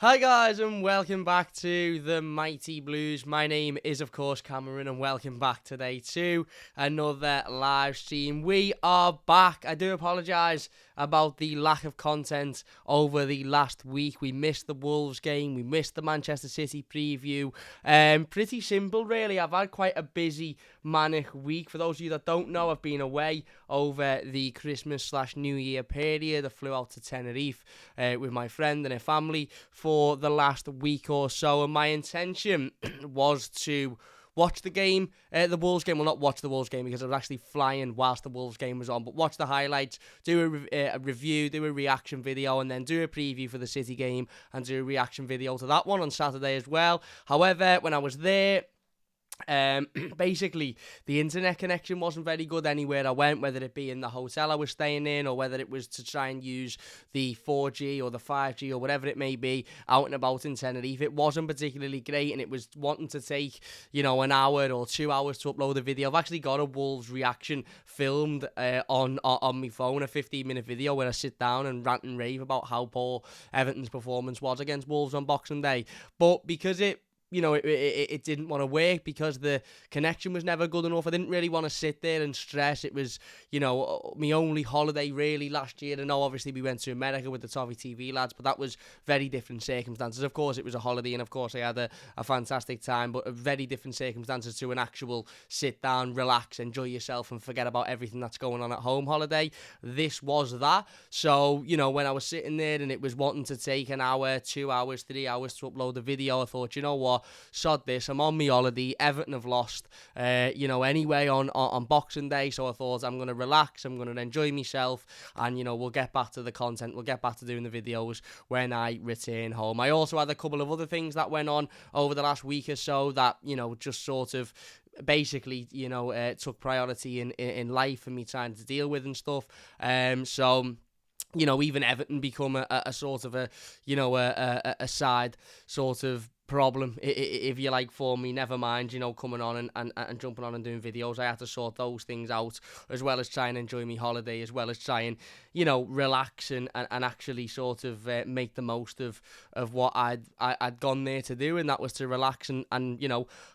Hi guys and welcome back to the Mighty Blues. My name is of course Cameron and welcome back today to another live stream. We are back. I do apologise about the lack of content over the last week. We missed the Wolves game, we missed the Manchester City preview. Pretty simple really. I've had quite a busy manic week. For those of you that don't know, I've been away over the Christmas/New Year period. I flew out to Tenerife with my friend and her family for the last week or so, and my intention was to watch the game, the Wolves game. Well, not watch the Wolves game because I was actually flying whilst the Wolves game was on, but watch the highlights, do a review, do a reaction video, and then do a preview for the City game and do a reaction video to that one on Saturday as well. However, when I was there, basically the internet connection wasn't very good anywhere I went, whether it be in the hotel I was staying in or whether it was to try and use the 4G or the 5G or whatever it may be out and about in Tenerife. It wasn't particularly great, and it was wanting to take, an hour or 2 hours to upload a video. I've actually got a Wolves reaction filmed on my phone, a 15-minute video where I sit down and rant and rave about how poor Everton's performance was against Wolves on Boxing Day. But because it didn't want to work, because the connection was never good enough, I didn't really want to sit there and stress. It was, my only holiday really last year. I know obviously we went to America with the Toffee TV lads, but that was very different circumstances. Of course it was a holiday, and of course I had a fantastic time, but very different circumstances to an actual sit down, relax, enjoy yourself and forget about everything that's going on at home holiday. This was that. So, when I was sitting there and it was wanting to take an hour, 2 hours, 3 hours to upload a video, I thought, you know what, sod this, I'm on my holiday. Everton have lost, anyway on Boxing Day, so I thought I'm going to relax, I'm going to enjoy myself, and, we'll get back to the content, we'll get back to doing the videos when I return home. I also had a couple of other things that went on over the last week or so that, just sort of basically, took priority in life for me trying to deal with and stuff. So even Everton become a sort of a side sort of problem, if you like, for me. Never mind, coming on and jumping on and doing videos. I had to sort those things out, as well as try and enjoy my holiday, as well as try and, relax and actually sort of make the most of what I'd gone there to do, and that was to relax and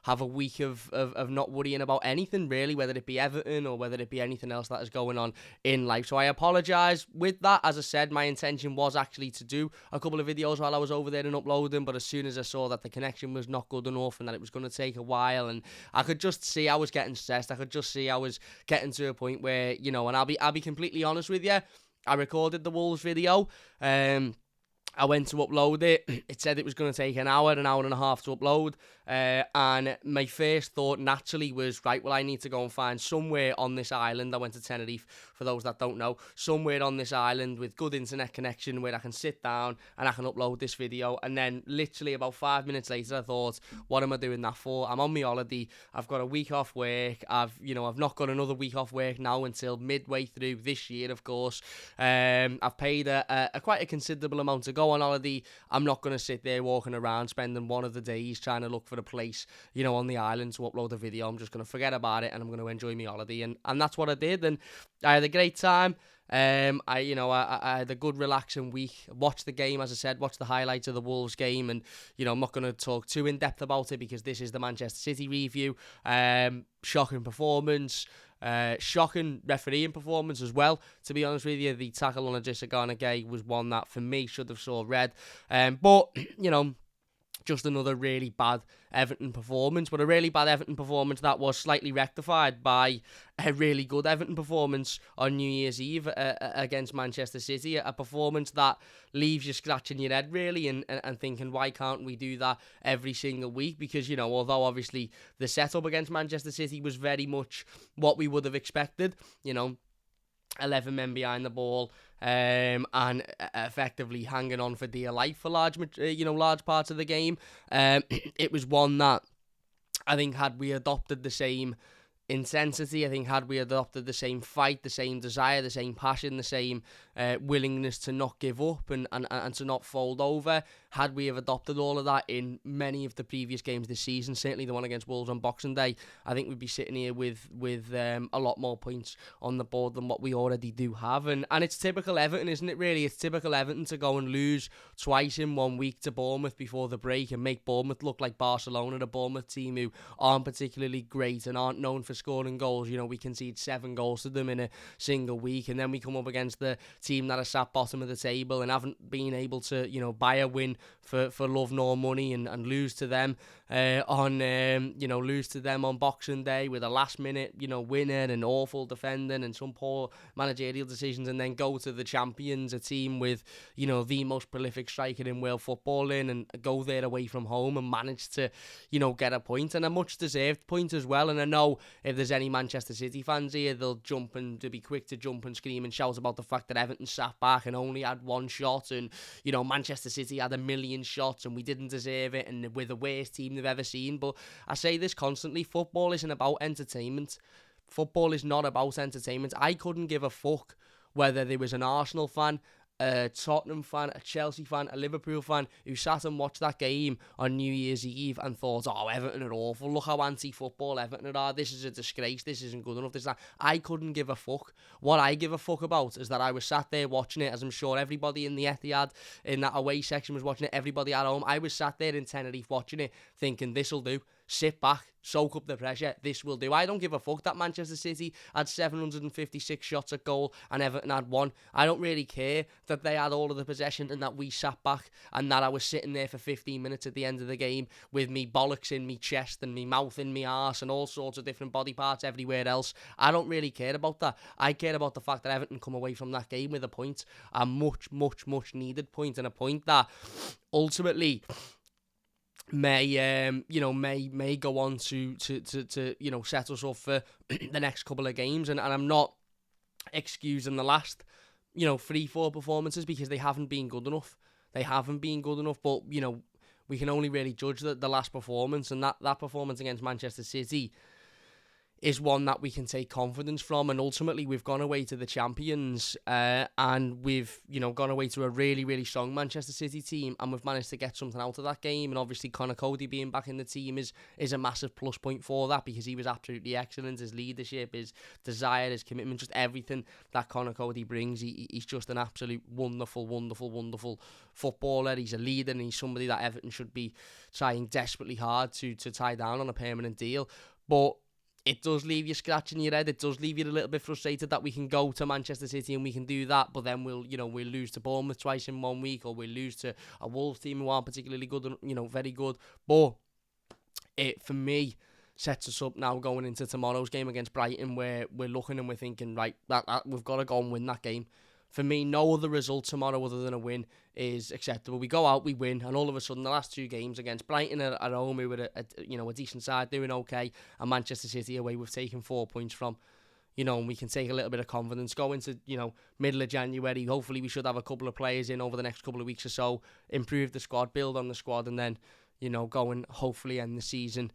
have a week of not worrying about anything really, whether it be Everton or whether it be anything else that is going on in life. So I apologise with that. As I said, my intention was actually to do a couple of videos while I was over there and upload them, but as soon as I saw that the connection was not good enough and that it was going to take a while, and I could just see I was getting stressed, I could just see I was getting to a point where, and I'll be completely honest with you, I recorded the Wolves video, I went to upload it. It said it was going to take an hour and a half to upload. And my first thought naturally was, right, well, I need to go and find somewhere on this island. I went to Tenerife, for those that don't know. Somewhere on this island with good internet connection where I can sit down and I can upload this video. And then literally about 5 minutes later, I thought, what am I doing that for? I'm on my holiday. I've got a week off work. I've not got another week off work now until midway through this year, of course. I've paid a quite a considerable amount to go on holiday. I'm not going to sit there walking around spending one of the days trying to look for a place, on the island to upload a video. I'm just going to forget about it and I'm going to enjoy my holiday, and that's what I did, and I had a great time. I had a good relaxing week. Watched the game, as I said, watched the highlights of the Wolves game, and I'm not going to talk too in depth about it because this is the Manchester City review. Shocking performance. Shocking refereeing performance as well, to be honest with you. The tackle on Adissa Gay was one that for me should have saw red, but just another really bad Everton performance, but a really bad Everton performance that was slightly rectified by a really good Everton performance on New Year's Eve against Manchester City. A performance that leaves you scratching your head really and thinking, why can't we do that every single week? Because, although obviously the setup against Manchester City was very much what we would have expected, 11 men behind the ball, and effectively hanging on for dear life for large parts of the game. It was one that I think, had we adopted the same intensity, I think had we adopted the same fight, the same desire, the same passion, the same willingness to not give up and to not fold over, had we have adopted all of that in many of the previous games this season, certainly the one against Wolves on Boxing Day, I think we'd be sitting here with a lot more points on the board than what we already do have. And it's typical Everton, isn't it, really? It's typical Everton to go and lose twice in 1 week to Bournemouth before the break and make Bournemouth look like Barcelona, a Bournemouth team who aren't particularly great and aren't known for scoring goals. You know, we concede 7 goals to them in a single week, and then we come up against the team that are sat bottom of the table and haven't been able to, you know, buy a win for love nor money, and lose to them on Boxing Day with a last minute, you know, winner and awful defending and some poor managerial decisions, and then go to the champions, a team with, you know, the most prolific striker in world footballing, and go there away from home and manage to, you know, get a point, and a much deserved point as well. And I know if there's any Manchester City fans here, they'll be quick to jump and scream and shout about the fact that Everton sat back and only had 1 shot, and, you know, Manchester City had 1,000,000 shots and we didn't deserve it, and we're the worst team they've ever seen. But I say this constantly, football isn't about entertainment. Football is not about entertainment. I couldn't give a fuck whether there was an Arsenal fan, a Tottenham fan, a Chelsea fan, a Liverpool fan who sat and watched that game on New Year's Eve and thought, oh, Everton are awful, look how anti-football Everton are, this is a disgrace, this isn't good enough, this, that. I couldn't give a fuck. What I give a fuck about is that I was sat there watching it, as I'm sure everybody in the Etihad, in that away section, was watching it, everybody at home. I was sat there in Tenerife watching it, thinking, this'll do. Sit back, soak up the pressure, this will do. I don't give a fuck that Manchester City had 756 shots at goal and Everton had 1. I don't really care that they had all of the possession and that we sat back, and that I was sitting there for 15 minutes at the end of the game with me bollocks in me chest and me mouth in me arse and all sorts of different body parts everywhere else. I don't really care about that. I care about the fact that Everton come away from that game with a point, a much, much, much needed point, and a point that ultimately may go on to you know, set us up for the next couple of games. And I'm not excusing the last, you know, 3-4 performances, because they haven't been good enough. But, you know, we can only really judge the last performance, and that performance against Manchester City is one that we can take confidence from. And ultimately we've gone away to the champions, and we've, you know, gone away to a really, really strong Manchester City team, and we've managed to get something out of that game. And obviously Conor Cody being back in the team is a massive plus point for that, because he was absolutely excellent. His leadership, his desire, his commitment, just everything that Conor Cody brings. He's just an absolute wonderful, wonderful, wonderful footballer. He's a leader, and he's somebody that Everton should be trying desperately hard to tie down on a permanent deal. But it does leave you scratching your head. It does leave you a little bit frustrated that we can go to Manchester City and we can do that, but then we'll lose to Bournemouth twice in 1 week, or we'll lose to a Wolves team who aren't particularly good, you know, very good. But it, for me, sets us up now going into tomorrow's game against Brighton, where we're looking and we're thinking, right, that we've got to go and win that game. For me, no other result tomorrow other than a win is acceptable. We go out, we win, and all of a sudden the last 2 games against Brighton at home, who were a decent side, doing okay, and Manchester City away, we've taken 4 points from. You know, and we can take a little bit of confidence, go into, you know, middle of January. Hopefully we should have a couple of players in over the next couple of weeks or so, improve the squad, build on the squad, and then, you know, go and hopefully end the season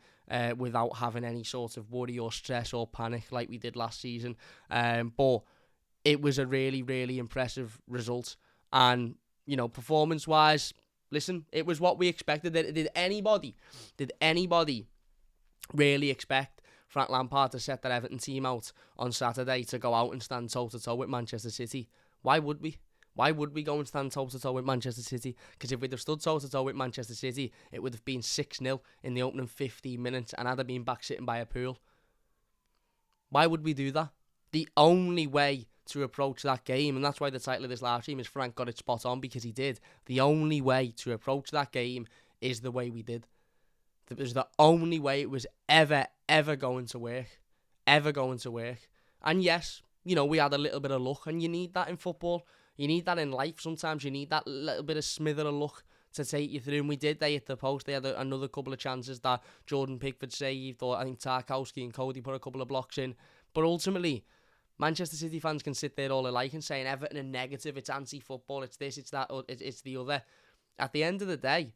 without having any sort of worry or stress or panic like we did last season. But it was a really, really impressive result. And, you know, performance-wise, listen, it was what we expected. Did anybody really expect Frank Lampard to set that Everton team out on Saturday to go out and stand toe-to-toe with Manchester City? Why would we? Why would we go and stand toe-to-toe with Manchester City? Because if we'd have stood toe-to-toe with Manchester City, it would have been 6-0 in the opening 15 minutes, and I'd have been back sitting by a pool. Why would we do that? The only way to approach that game, and that's why the title of this live stream is Frank Got It Spot On, because he did. The only way to approach that game is the way we did. It was the only way it was ever going to work. Ever going to work. And yes, you know, we had a little bit of luck, and you need that in football. You need that in life. Sometimes you need that little bit of smither of luck to take you through, and we did. They hit the post. They had another couple of chances that Jordan Pickford saved, or I think Tarkowski and Cody put a couple of blocks in. But ultimately, Manchester City fans can sit there all they like and saying Everton are negative, it's anti-football, it's this, it's that, it's the other. At the end of the day,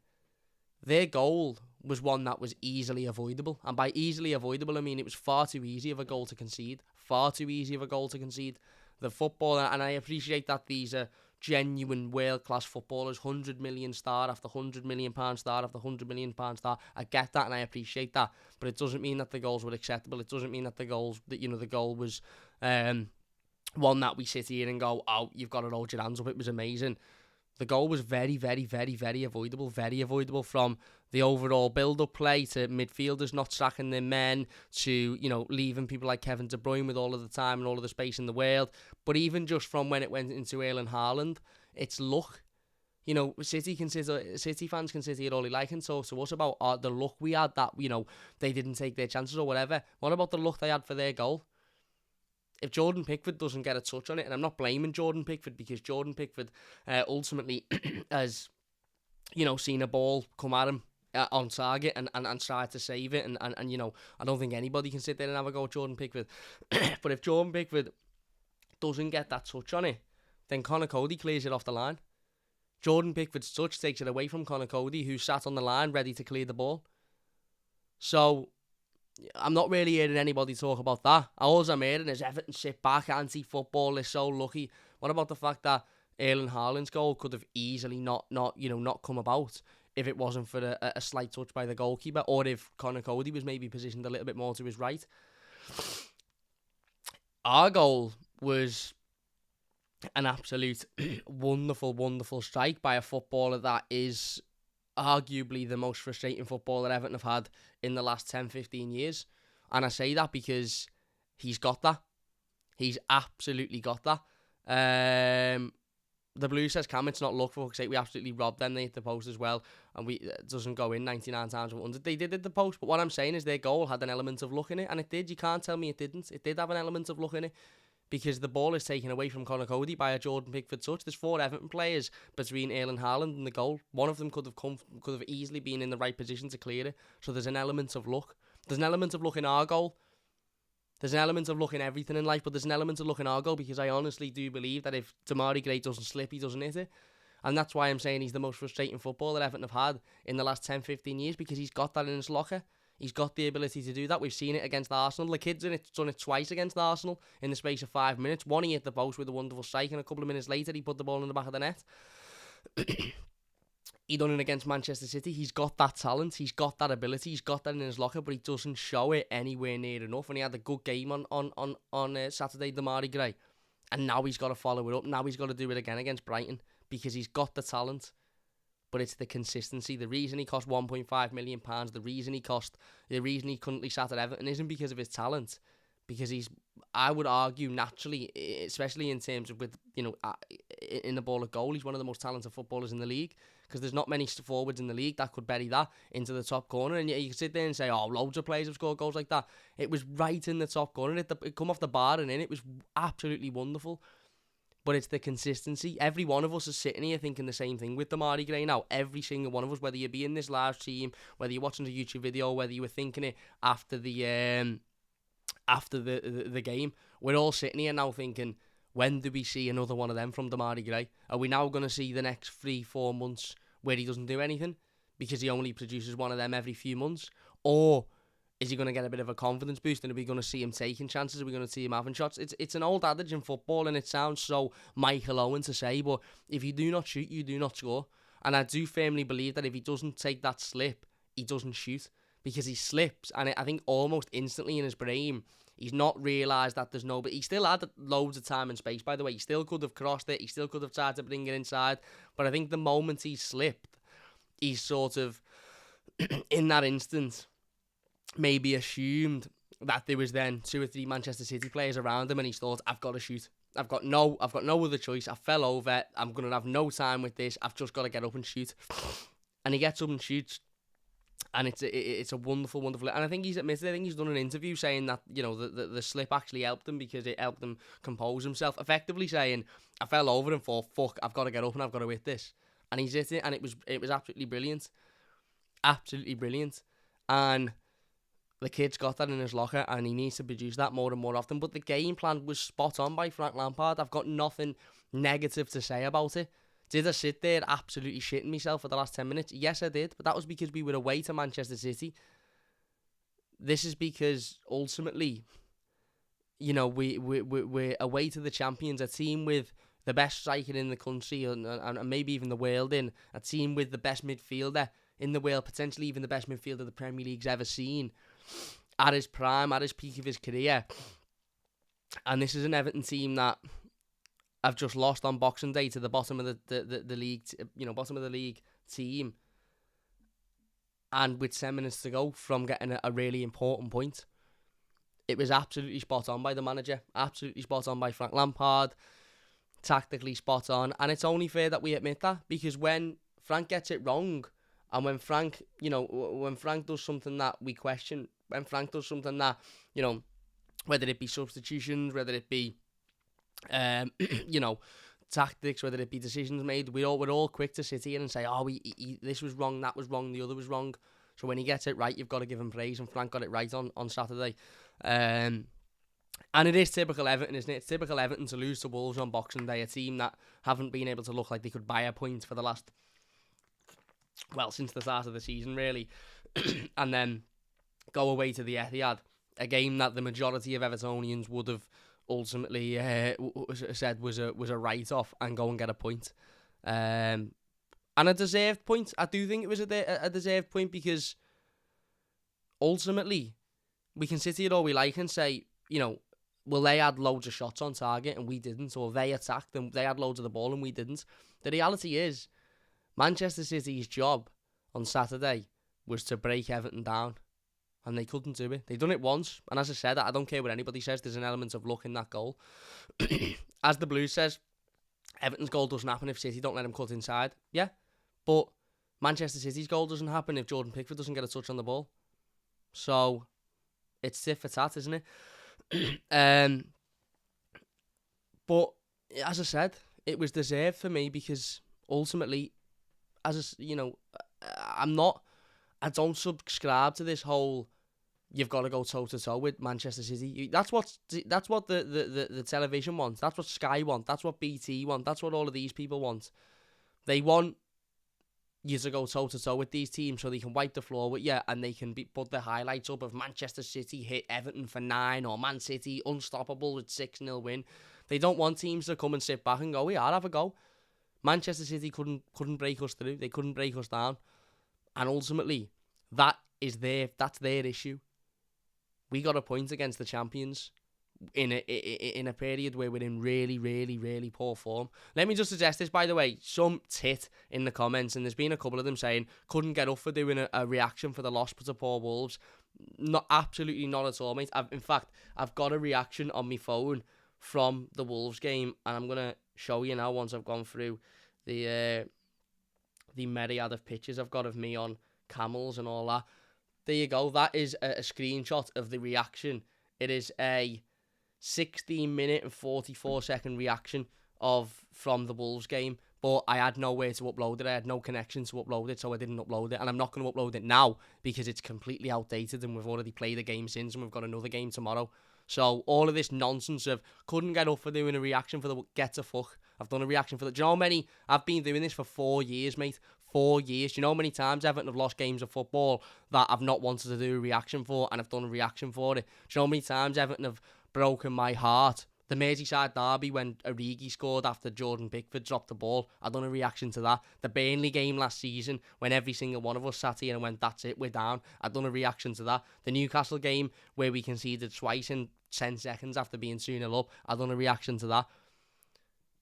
their goal was one that was easily avoidable. And by easily avoidable, I mean it was far too easy of a goal to concede. Far too easy of a goal to concede. The football, and I appreciate that these are genuine world-class footballers, 100 million star after 100 million pound star after 100 million pound star. I get that and I appreciate that, but it doesn't mean that the goals were acceptable. It doesn't mean that the goal was one that we sit here and go, oh, you've got to hold your hands up, it was amazing. The goal was very, very, very, very avoidable from the overall build-up play to midfielders not sacking their men to, leaving people like Kevin De Bruyne with all of the time and all of the space in the world. But even just from when it went into Erling Haaland, it's luck. City fans can sit here all they like and talk to us about the luck we had that, they didn't take their chances or whatever. What about the luck they had for their goal? If Jordan Pickford doesn't get a touch on it, and I'm not blaming Jordan Pickford because Jordan Pickford ultimately has, seen a ball come at him on target and tried to save it. And I don't think anybody can sit there and have a go at Jordan Pickford. But if Jordan Pickford doesn't get that touch on it, then Conor Cody clears it off the line. Jordan Pickford's touch takes it away from Conor Cody, who sat on the line ready to clear the ball. So I'm not really hearing anybody talk about that. All I'm hearing is Everton sit back, anti-football, they're so lucky. What about the fact that Erling Haaland's goal could have easily not come about if it wasn't for a slight touch by the goalkeeper, or if Conor Cody was maybe positioned a little bit more to his right? Our goal was an absolute wonderful strike by a footballer that is arguably the most frustrating footballer Everton have had in the last 10-15 years. And I say that because he's got that. He's absolutely got that. The Blues says, Cam, it's not luck, for fuck's sake. We absolutely robbed them. They hit the post as well. And it doesn't go in 99 times 100. They did hit the post. But what I'm saying is their goal had an element of luck in it. And it did. You can't tell me it didn't. It did have an element of luck in it. Because the ball is taken away from Conor Cody by a Jordan Pickford touch. There's 4 Everton players between Erling Haaland and the goal. One of them could have easily been in the right position to clear it. So there's an element of luck. There's an element of luck in our goal. There's an element of luck in everything in life, but there's an element of luck in our goal because I honestly do believe that if Demarai Gray doesn't slip, he doesn't hit it. And that's why I'm saying he's the most frustrating footballer Everton have had in the last 10-15 years, because he's got that in his locker. He's got the ability to do that. We've seen it against Arsenal. The kid's done it twice against Arsenal in the space of 5 minutes. One, he hit the post with a wonderful strike, and a couple of minutes later, he put the ball in the back of the net. He done it against Manchester City. He's got that talent. He's got that ability. He's got that in his locker, but he doesn't show it anywhere near enough. And he had a good game on Saturday, Demarai Gray. And now he's got to follow it up. Now he's got to do it again against Brighton because he's got the talent. But it's the consistency. The reason he cost £1.5 million, the reason he currently sat at Everton isn't because of his talent. Because I would argue naturally, especially in terms of in the ball of goal, he's one of the most talented footballers in the league. Because there's not many forwards in the league that could bury that into the top corner. And you can sit there and say, oh, loads of players have scored goals like that. It was right in the top corner. It come off the bar and in. It was absolutely wonderful. But it's the consistency. Every one of us is sitting here thinking the same thing with Demarai Gray now. Every single one of us, whether you be in this live stream, whether you're watching the YouTube video, whether you were thinking it after the game, we're all sitting here now thinking, when do we see another one of them from Demarai Gray? Are we now going to see the next 3-4 months where he doesn't do anything because he only produces one of them every few months? Or is he going to get a bit of a confidence boost, and are we going to see him taking chances? Are we going to see him having shots? It's an old adage in football, and it sounds so Michael Owen to say, but if you do not shoot, you do not score. And I do firmly believe that if he doesn't take that slip, he doesn't shoot, because he slips, and I think almost instantly in his brain, he's not realised that there's nobody. He still had loads of time and space, by the way. He still could have crossed it. He still could have tried to bring it inside. But I think the moment he slipped, he's sort of, in that instance, maybe assumed that there was then 2 or 3 Manchester City players around him, and he's thought, I've got to shoot. I've got no other choice. I fell over. I'm going to have no time with this. I've just got to get up and shoot. And he gets up and shoots. And it's a wonderful, and I think he's admitted, I think he's done an interview saying that, the slip actually helped him because it helped him compose himself, effectively saying, I fell over and thought, fuck, I've got to get up and I've got to hit this. And he's hit it, and it was absolutely brilliant. Absolutely brilliant. And the kid's got that in his locker, and he needs to produce that more and more often. But the game plan was spot on by Frank Lampard. I've got nothing negative to say about it. Did I sit there absolutely shitting myself for the last 10 minutes? Yes, I did. But that was because we were away to Manchester City. This is because, ultimately, we're away to the champions, a team with the best striker in the country and maybe even the world in a team with the best midfielder in the world, potentially even the best midfielder the Premier League's ever seen, at his prime, at his peak of his career. And this is an Everton team that have just lost on Boxing Day to the bottom of the league, bottom of the league team. And with 10 minutes to go from getting a really important point. It was absolutely spot on by the manager, absolutely spot on by Frank Lampard, tactically spot on. And it's only fair that we admit that, because when Frank gets it wrong, and when Frank does something that we question, when Frank does something that, whether it be substitutions, whether it be, tactics, whether it be decisions made, we're all quick to sit here and say, this was wrong, that was wrong, the other was wrong. So when he gets it right, you've got to give him praise, and Frank got it right on Saturday. And it is typical Everton, isn't it? It's typical Everton to lose to Wolves on Boxing Day, a team that haven't been able to look like they could buy a point for the last, since the start of the season, really. And then go away to the Etihad, a game that the majority of Evertonians would have ultimately said was a write-off, and go and get a point. And a deserved point. I do think it was a deserved point, because ultimately, we can sit here all we like and say, they had loads of shots on target and we didn't, or they attacked and they had loads of the ball and we didn't. The reality is, Manchester City's job on Saturday was to break Everton down, and they couldn't do it. They've done it once, and as I said, I don't care what anybody says, there's an element of luck in that goal. As the Blues says, Everton's goal doesn't happen if City don't let him cut inside. Yeah, but Manchester City's goal doesn't happen if Jordan Pickford doesn't get a touch on the ball. So it's tit for tat, isn't it? But as I said, it was deserved for me, because ultimately, I don't subscribe to this whole you've got to go toe to toe with Manchester City. That's what the television wants. That's what Sky want. That's what BT want. That's what all of these people want. They want you to go toe to toe with these teams so they can wipe the floor with you, and they can put the highlights up of Manchester City hit Everton for 9, or Man City unstoppable with 6-0 win. They don't want teams to come and sit back and go, I'll have a go. Manchester City couldn't break us through. They couldn't break us down. And ultimately, that's their issue. We got a point against the champions in a period where we're in really, really, really poor form. Let me just suggest this, by the way. Some tit in the comments, and there's been a couple of them saying, couldn't get up for doing a reaction for the loss to poor Wolves. Absolutely not at all, mate. I've got a reaction on my phone from the Wolves game, and I'm going to show you now once I've gone through the myriad of pictures I've got of me on camels and all that. There you go. That is a screenshot of the reaction. It is a 16-minute and 44-second reaction from the Wolves game, but I had nowhere to upload it. I had no connection to upload it, so I didn't upload it, and I'm not going to upload it now because it's completely outdated, and we've already played a game since, and we've got another game tomorrow. So all of this nonsense of couldn't get up for doing a reaction for the get to fuck. I've done a reaction for the... Do you know how many... I've been doing this for 4 years, mate. 4 years. Do you know how many times Everton have lost games of football that I've not wanted to do a reaction for, and I've done a reaction for it? Do you know how many times Everton have broken my heart? The Merseyside derby when Origi scored after Jordan Pickford dropped the ball, I've done a reaction to that. The Burnley game last season when every single one of us sat here and went, that's it, we're down, I've done a reaction to that. The Newcastle game where we conceded twice in 10 seconds after being 2-0 up, I've done a reaction to that.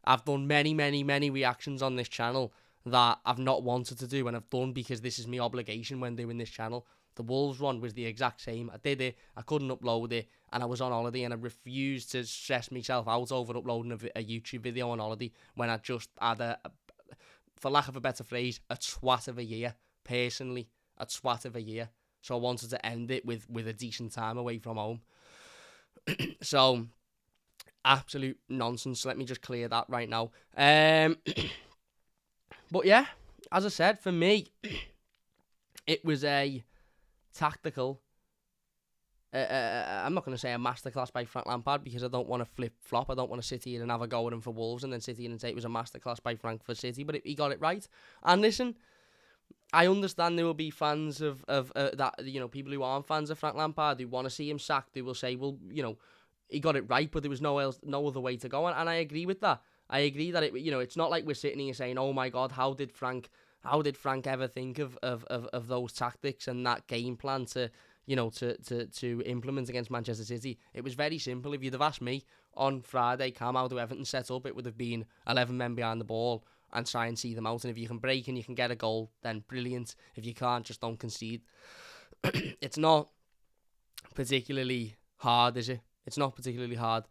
I've done many, many, many reactions on this channel that I've not wanted to do, and I've done because this is my obligation when doing this channel. The Wolves one was the exact same. I did it, I couldn't upload it, and I was on holiday, and I refused to stress myself out over uploading a YouTube video on holiday when I just had for lack of a better phrase, a twat of a year. Personally, a twat of a year. So I wanted to end it with a decent time away from home. So, absolute nonsense. Let me just clear that right now. But yeah, as I said, for me, it was a tactical... I'm not going to say a masterclass by Frank Lampard because I don't want to flip-flop. I don't want to sit here and have a go at him for Wolves and then sit here and say it was a masterclass by Frank for City, but he got it right. And listen, I understand there will be fans of that, people who aren't fans of Frank Lampard who want to see him sacked, who will say, well, he got it right, but there was no other way to go. And I agree with that. I agree that it's not like we're sitting here saying, oh my God, how did Frank ever think of those tactics and that game plan to implement against Manchester City? It was very simple. If you'd have asked me on Friday, Cam, how do Everton set up, it would have been 11 men behind the ball and try and see them out. And if you can break and you can get a goal, then brilliant. If you can't, just don't concede. It's not particularly hard, is it? It's not particularly hard.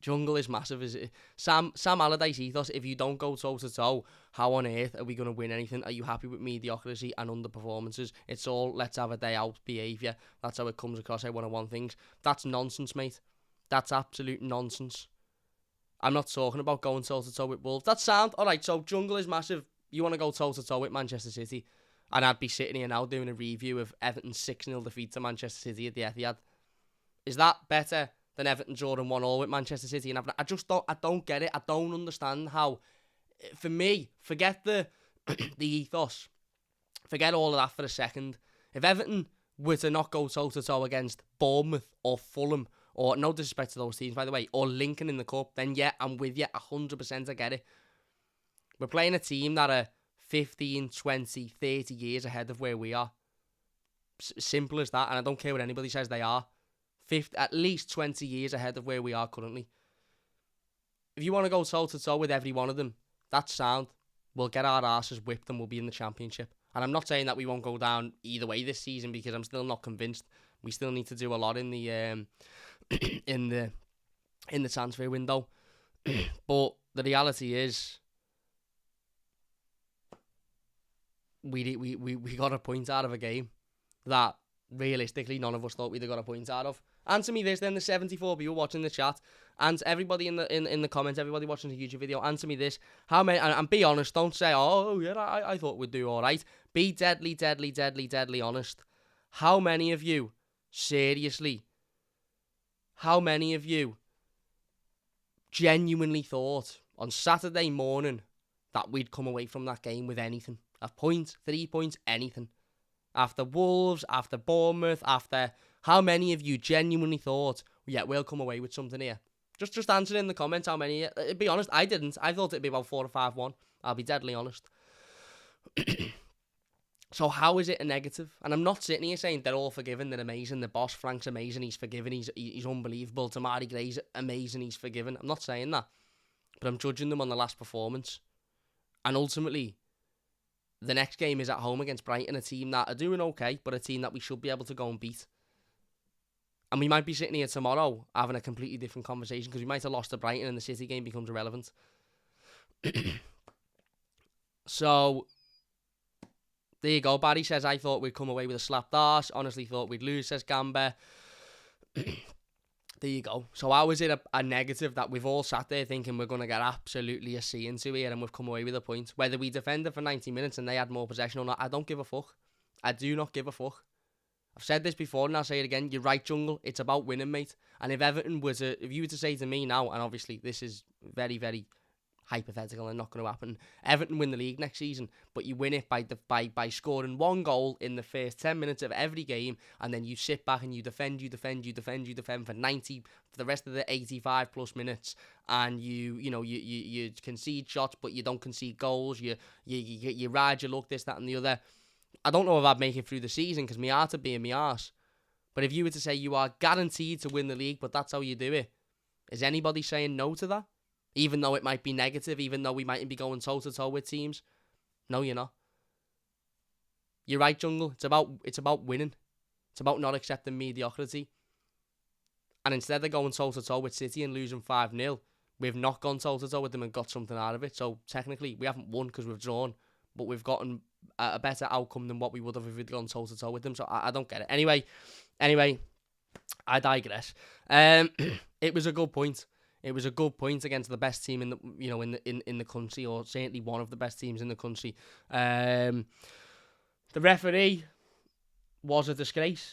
Jungle is massive, is it? Sam Allardyce ethos, if you don't go toe-to-toe, how on earth are we going to win anything? Are you happy with mediocrity and underperformances? It's all let's have a day out behaviour. That's how it comes across. I want to want things. That's nonsense, mate. That's absolute nonsense. I'm not talking about going toe-to-toe with Wolves. That's sound. Alright, so Jungle is massive. You want to go toe-to-toe with Manchester City. And I'd be sitting here now doing a review of Everton's 6-0 defeat to Manchester City at the Etihad. Is that better than Everton drawing 1-1 with Manchester City? And I don't get it. I don't understand how. For me, forget the ethos. Forget all of that for a second. If Everton were to not go toe-to-toe against Bournemouth or Fulham, or no disrespect to those teams, by the way, or Lincoln in the Cup, then yeah, I'm with you 100%. I get it. We're playing a team that are 15, 20, 30 years ahead of where we are. Simple as that, and I don't care what anybody says they are. At least 20 years ahead of where we are currently. If you want to go toe-to-toe with every one of them, that's sound. We'll get our asses whipped and we'll be in the Championship. And I'm not saying that we won't go down either way this season, because I'm still not convinced. We still need to do a lot in the in the transfer window. But the reality is, we got a point out of a game that realistically none of us thought we'd have got a point out of. Answer me this then, the 74 people watching the chat, and everybody in the comments, everybody watching the YouTube video, answer me this. How many, and be honest, don't say, oh yeah, I thought we'd do alright. Be deadly honest. How many of you, seriously, how many of you genuinely thought on Saturday morning that we'd come away from that game with anything? A point, 3 points, anything. After Wolves, after Bournemouth, after... How many of you genuinely thought, yeah, we'll come away with something here? Just answer in the comments how many. Be honest, I didn't. I thought it'd be about 4 or 5-1. I'll be deadly honest. So how is it a negative? And I'm not sitting here saying they're all forgiven, they're amazing. The boss, Frank's amazing, he's forgiven, he's unbelievable. Tamari Gray's amazing, he's forgiven. I'm not saying that. But I'm judging them on the last performance. And ultimately, the next game is at home against Brighton, a team that are doing okay, but a team that we should be able to go and beat. And we might be sitting here tomorrow having a completely different conversation, because we might have lost to Brighton and the City game becomes irrelevant. So, there you go. Barry says, I thought we'd come away with a slapped arse. Honestly thought we'd lose, says Gamba. There you go. So how is it a negative that we've all sat there thinking we're going to get absolutely a C into here and we've come away with a point? Whether we defended for 90 minutes and they had more possession or not, I don't give a fuck. I do not give a fuck. I've said this before and I'll say it again. You're right, Jungle. It's about winning, mate. And if you were to say to me now, and obviously this is very, very hypothetical and not going to happen, Everton win the league next season, but you win it by scoring one goal in the first 10 minutes of every game, and then you sit back and you defend for 90 for the rest of the 85 plus minutes, and you concede shots but you don't concede goals, you ride your luck, this, that and the other. I don't know if I'd make it through the season because my heart would be in my arse. But if you were to say you are guaranteed to win the league, but that's how you do it, is anybody saying no to that? Even though it might be negative, even though we mightn't be going toe-to-toe with teams? No, you're not. You're right, Jungle. It's about winning. It's about not accepting mediocrity. And instead of going toe-to-toe with City and losing 5-0, we've not gone toe-to-toe with them and got something out of it. So technically, we haven't won because we've drawn, but we've gotten a better outcome than what we would have if we'd gone toe-to-toe with them. So I don't get it. Anyway, I digress. It was a good point. It was a good point against the best team in the country, or certainly one of the best teams in the country. The referee was a disgrace,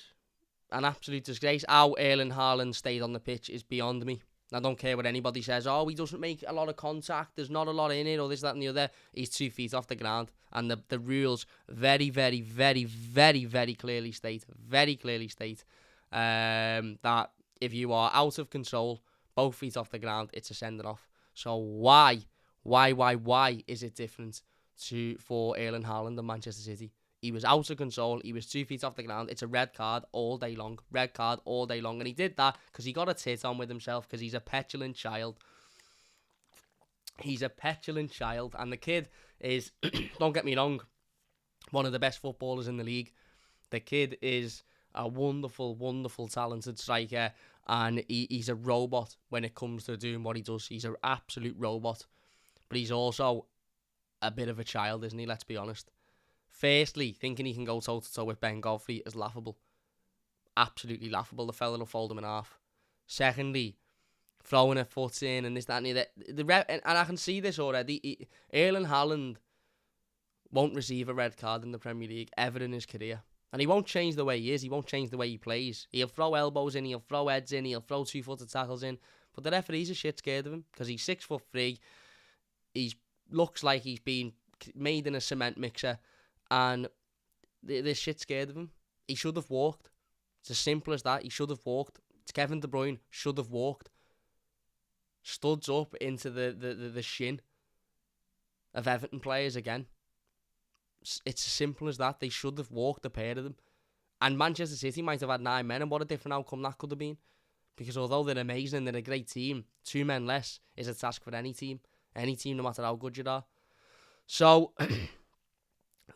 an absolute disgrace. How Erling Haaland stayed on the pitch is beyond me. I don't care what anybody says. Oh, he doesn't make a lot of contact. There's not a lot in it, or this, that, and the other. He's 2 feet off the ground, and the rules very, very, very, very, very clearly state that if you are out of control, both feet off the ground, it's a sending off. So why is it different for Erling Haaland and Manchester City? He was out of control. He was 2 feet off the ground. It's a red card all day long. Red card all day long. And he did that because he got a tit on with himself because he's a petulant child. He's a petulant child. And the kid is, don't get me wrong, one of the best footballers in the league. The kid is a wonderful, wonderful, talented striker. And he's a robot when it comes to doing what he does. He's an absolute robot. But he's also a bit of a child, isn't he? Let's be honest. Firstly, thinking he can go toe-to-toe with Ben Godfrey is laughable. Absolutely laughable. The fella will fold him in half. Secondly, throwing a foot in and this, that, and the other. And I can see this already. Erling Haaland won't receive a red card in the Premier League ever in his career. And he won't change the way he is. He won't change the way he plays. He'll throw elbows in. He'll throw heads in. He'll throw 2-footed tackles in. But the referees are shit scared of him because he's 6'3". He looks like he's been made in a cement mixer. And they're shit scared of him. He should have walked. It's as simple as that. He should have walked. Kevin De Bruyne should have walked. Studs up into the shin of Everton players again. It's as simple as that. They should have walked, the pair of them. And Manchester City might have had 9 men, and what a different outcome that could have been. Because although they're amazing, they're a great team, 2 men less is a task for any team. Any team, no matter how good you are. So...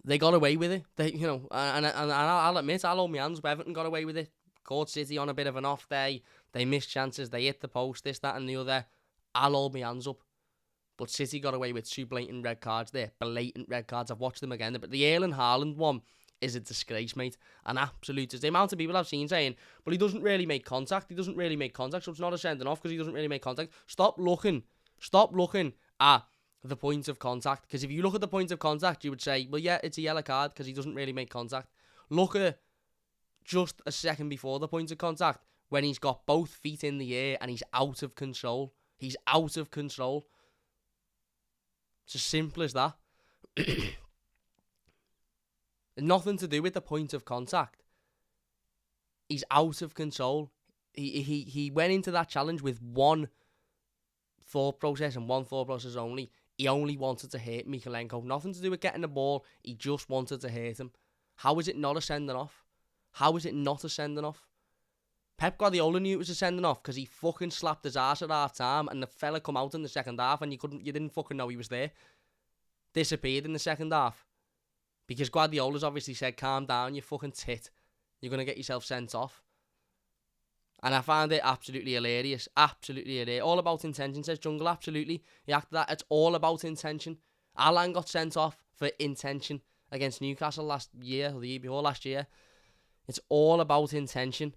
they got away with it. They, and I'll admit, I'll hold my hands, but Everton got away with it. Caught City on a bit of an off day. They missed chances. They hit the post, this, that, and the other. I'll hold my hands up. But City got away with 2 blatant red cards there. Blatant red cards. I've watched them again. But the Erling Haaland one is a disgrace, mate. An absolute... The amount of people I've seen saying, but he doesn't really make contact. He doesn't really make contact, so it's not a sending off because he doesn't really make contact. Stop looking at the point of contact, because if you look at the point of contact, you would say, well, yeah, it's a yellow card because he doesn't really make contact. Look at just a second before the point of contact when he's got both feet in the air and he's out of control. He's out of control. It's as simple as that. Nothing to do with the point of contact. He's out of control. He went into that challenge with one thought process and one thought process only. He only wanted to hurt Mykolenko. Nothing to do with getting the ball. He just wanted to hurt him. How is it not a sending off? How is it not a sending off? Pep Guardiola knew it was a sending off because he fucking slapped his ass at half time and the fella come out in the second half and you didn't fucking know he was there. Disappeared in the second half. Because Guardiola's obviously said, calm down, you fucking tit. You're going to get yourself sent off. And I found it absolutely hilarious. Absolutely hilarious. All about intention, says Jungle. Absolutely. He acted that. It's all about intention. Alan got sent off for intention against Newcastle last year, or the year before last year. It's all about intention.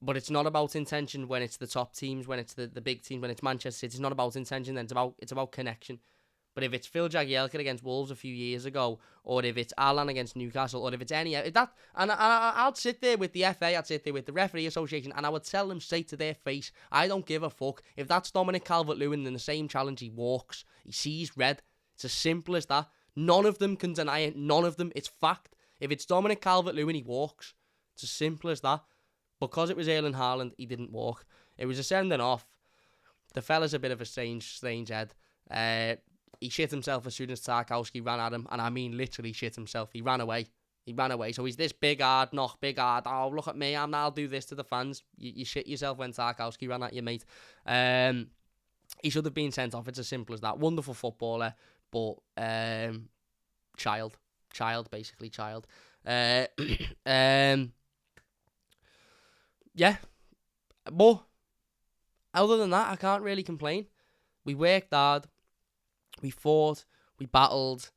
But it's not about intention when it's the top teams, when it's the big teams, when it's Manchester City. It's not about intention, then it's about connection. But if it's Phil Jagielka against Wolves a few years ago, or if it's Alan against Newcastle, or if it's any... I'd sit there with the FA, I'd sit there with the Referee Association, and I would tell them straight to their face, I don't give a fuck. If that's Dominic Calvert-Lewin in the same challenge, he walks. He sees red. It's as simple as that. None of them can deny it. None of them. It's fact. If it's Dominic Calvert-Lewin, he walks. It's as simple as that. Because it was Erling Haaland, he didn't walk. It was a sending off. The fella's a bit of a strange head. He shit himself as soon as Tarkowski ran at him. And I mean literally shit himself. He ran away. So he's this big hard. Oh, look at me. I'll do this to the fans. You shit yourself when Tarkowski ran at you, mate. He should have been sent off. It's as simple as that. Wonderful footballer. But child. Basically child. Yeah. But other than that, I can't really complain. We worked hard. We fought, we battled,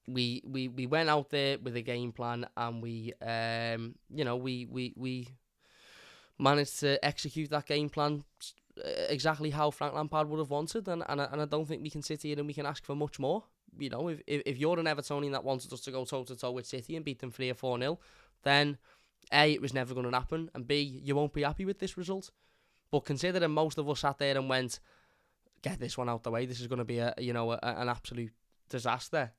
we went out there with a game plan, and we managed to execute that game plan exactly how Frank Lampard would have wanted, and I don't think we can sit here and we can ask for much more. You know, if you're an Evertonian that wanted us to go toe-to-toe with City and beat them 3 or 4-0, then A, it was never going to happen, and B, you won't be happy with this result. But considering most of us sat there and went, get this one out the way, this is going to be an absolute disaster.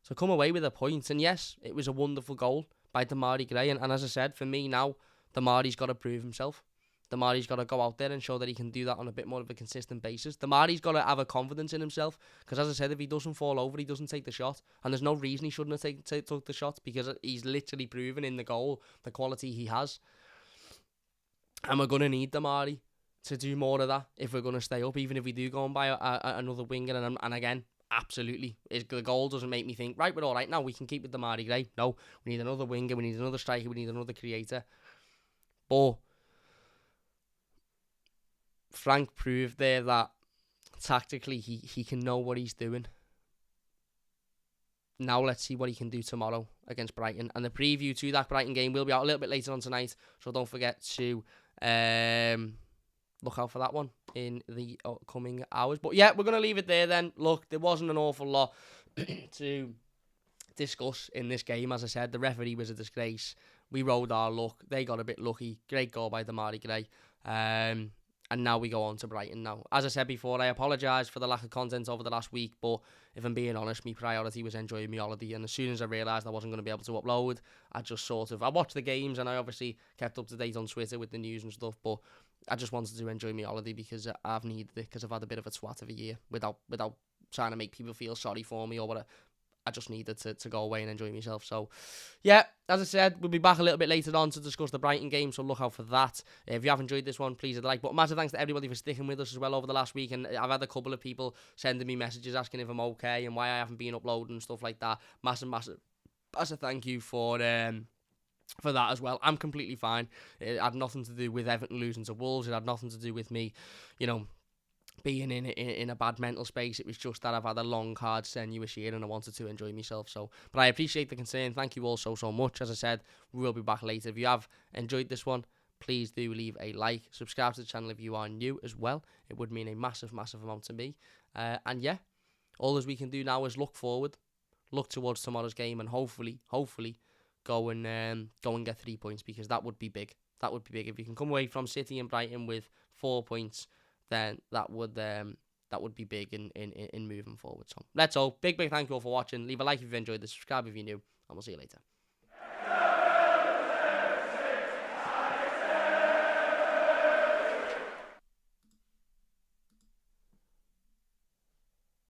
So come away with a point, and yes, it was a wonderful goal by Demarai Gray, and as I said, for me now, Demari's got to prove himself. Damari's got to go out there and show that he can do that on a bit more of a consistent basis. Damari's got to have a confidence in himself, because as I said, if he doesn't fall over, he doesn't take the shot, and there's no reason he shouldn't have took the shot, because he's literally proven in the goal the quality he has. And we're going to need Damari to do more of that if we're going to stay up, even if we do go and buy another winger. And again, absolutely, the goal doesn't make me think, right, we're all right now, we can keep with Damari Gray. No, we need another winger, we need another striker, we need another creator. But Frank proved there that tactically he can know what he's doing. Now let's see what he can do tomorrow against Brighton. And the preview to that Brighton game will be out a little bit later on tonight, so don't forget to look out for that one in the coming hours. But yeah, we're going to leave it there then. Look, there wasn't an awful lot to discuss in this game. As I said, the referee was a disgrace. We rode our luck. They got a bit lucky. Great goal by Damari Gray. And now we go on to Brighton now. As I said before, I apologise for the lack of content over the last week, but if I'm being honest, my priority was enjoying my holiday, and as soon as I realised I wasn't going to be able to upload, I just I watched the games, and I obviously kept up to date on Twitter with the news and stuff, but I just wanted to enjoy my holiday because I've needed it, because I've had a bit of a twat of a year without trying to make people feel sorry for me or whatever. I just needed to go away and enjoy myself. So, yeah, as I said, we'll be back a little bit later on to discuss the Brighton game, so look out for that. If you have enjoyed this one, please hit the like. But massive thanks to everybody for sticking with us as well over the last week. And I've had a couple of people sending me messages asking if I'm okay and why I haven't been uploading and stuff like that. Massive thank you for that as well. I'm completely fine. It had nothing to do with Everton losing to Wolves. It had nothing to do with me, being in a bad mental space. It was just that I've had a long, hard, strenuous year and I wanted to enjoy myself. So, but I appreciate the concern. Thank you all so much. As I said, we will be back later. If you have enjoyed this one, please do leave a like. Subscribe to the channel if you are new as well. It would mean a massive amount to me. And yeah, all as we can do now is look forward, look towards tomorrow's game, and hopefully go and get 3 points, because that would be big. That would be big if you can come away from City and Brighton with 4 points. Then that would be big in moving forward. So let's all big thank you all for watching. Leave a like if you enjoyed this, subscribe if you're new, and we'll see you later.